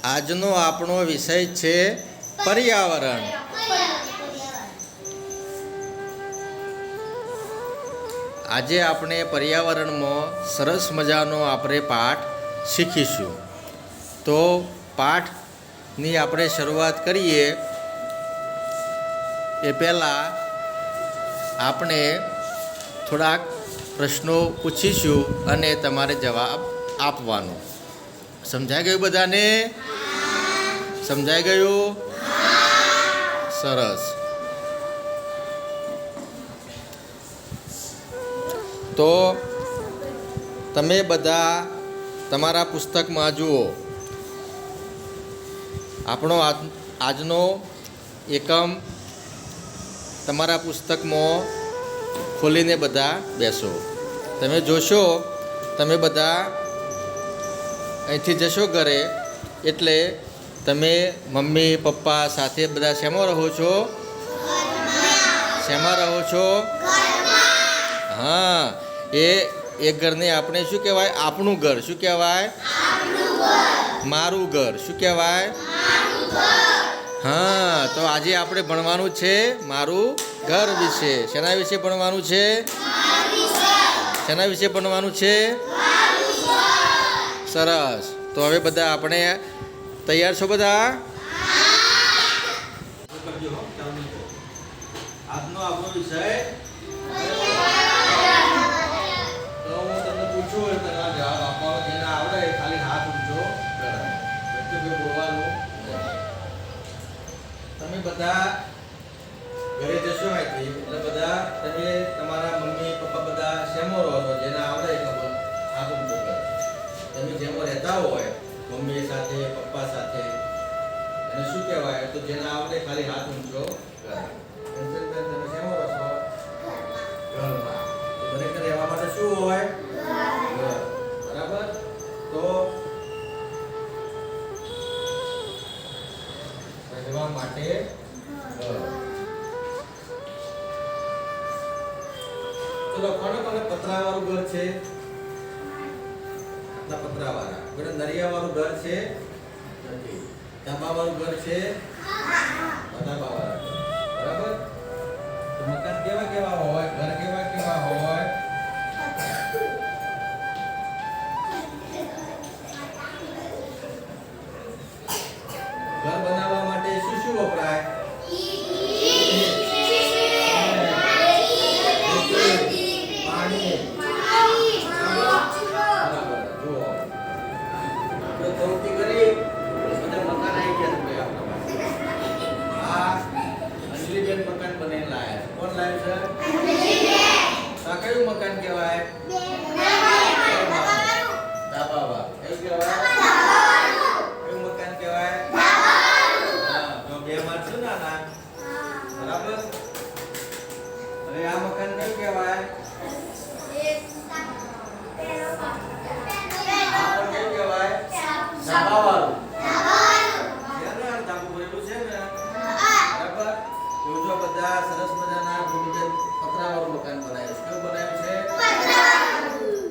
આજનો આપણો વિષય છે પર્યાવરણ. આજે આપણે પર્યાવરણમાં સરસ મજાનો આપણે પાઠ શીખીશું. તો પાઠની આપણે શરૂઆત કરીએ એ પહેલાં આપણે થોડાક પ્રશ્નો પૂછીશું અને તમારે જવાબ આપવાનો. સમજાઈ ગયું બધાને? સમજાઈ ગયું? સરસ. તો તમે બધા તમારા પુસ્તકમાં જુઓ. આપણો આજનો એકમ તમારા પુસ્તકમાં ખોલીને બધા બેસો. તમે જોશો, તમે બધા અહીંથી જશો ઘરે એટલે તમે મમ્મી પપ્પા સાથે બધા શેમાં રહો છો? શેમાં રહો છો? હા, એ ઘરને આપણે શું કહેવાય? આપણું ઘર. શું કહેવાય? મારું ઘર. શું કહેવાય? હા, તો આજે આપણે ભણવાનું છે મારું ઘર વિશે. શેના વિશે ભણવાનું છે? શેના વિશે ભણવાનું છે? સરસ. તો હવે બધા આપણે તૈયાર છો? બધા આજનો આપણો વિષય તો હું તમને પૂછું એટલે તમારા જવાબ આપવાનો. જેને આવડે ખાલી હાથ ઊંચો કરાય. વચ્ચે બોલવાનું. તમે બધા ઘરે જશો અહીંથી એટલે બધા તમે તમારા મમ્મી પપ્પા બધા શેમાં રહો છો? જેને આવડે ખબર હાથ ઊંચો કરે. તમે જેમાં રહેતા હોય મમ્મી સાથે પપ્પા સાથે એને શું કહેવાય? તો જેને આવડે ખાલી હાથ ઊંચો કરે. તમે શેમાં રહો છો? ઘરમાં. દરેક રહેવા માટે શું હોય? ઘર. બરાબર? તો રહેવા માટે ઘર. ચલો, કોને પતરાવાળું ઘર છે? પતરાવાળા. કોઈ નરિયાવાળું ઘર છે? નથી. ધાબાવાળું ઘર છે? ધાબાવાળા. બરાબર? તો મકાન કેવા કેવા હોય? ઘર કેવા કેવા હોય? ઘર બનાવવા માટે શું શું વપરાય? પાણી. મકાન બને લાયા. કોણ લાવ્યું છે? આ કયું મકાન કહેવાય? ધાબાવાળું. એવું કહેવાય? કયું મકાન કહેવાય? હા, તો બે માળ છે નાના. બરાબર? હવે આ મકાન કયું કહેવાય? આ પણ કયું કહેવાય? ધાબાવાળું. બધા સરસ મજાના પતરાવાળું મકાન બનાવ્યું છે. કેવું બનાવ્યું છે?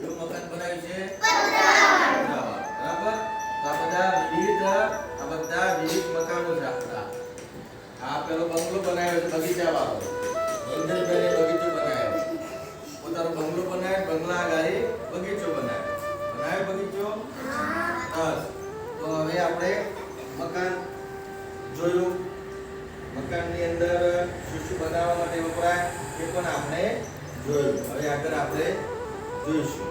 કેવું મકાન બનાવ્યું છે? બરાબર? આ બધા વિવિધ મકાનો છે આપણા. આ પેલો બંગલો બનાવ્યો છે બગીચાવાળો. ઇન્દ્રભાઈને બગીચો બનાવ્યો. પોતાનો બંગલો બનાવ્યો, બંગલા ગાડી બગીચો બનાવ્યો. બગીચો? બસ. તો હવે આપણે મકાન જોયું. મકાનની અંદર શું શું બનાવવા માટે વપરાય એ પણ આપણે જોયું. હવે આગળ આપણે જોઈશું.